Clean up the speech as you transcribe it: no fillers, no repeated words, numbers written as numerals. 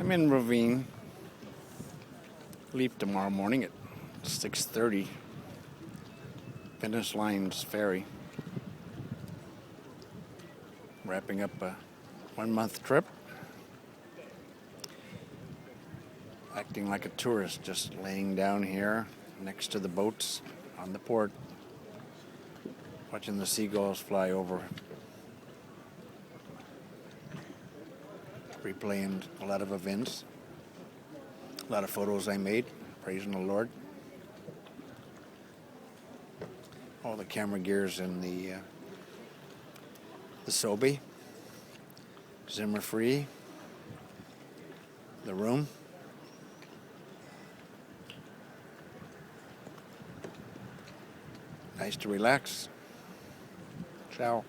I'm in Rovinj. Leave tomorrow morning at 6:30. Finish Line's ferry. Wrapping up a 1-month trip. Acting like a tourist, just laying down here next to the boats on the port, watching the seagulls fly over. Replaying a lot of events, a lot of photos I made, praising the Lord. All the camera gear's in the Sobe, Zimmer free, the room. Nice to relax. Ciao.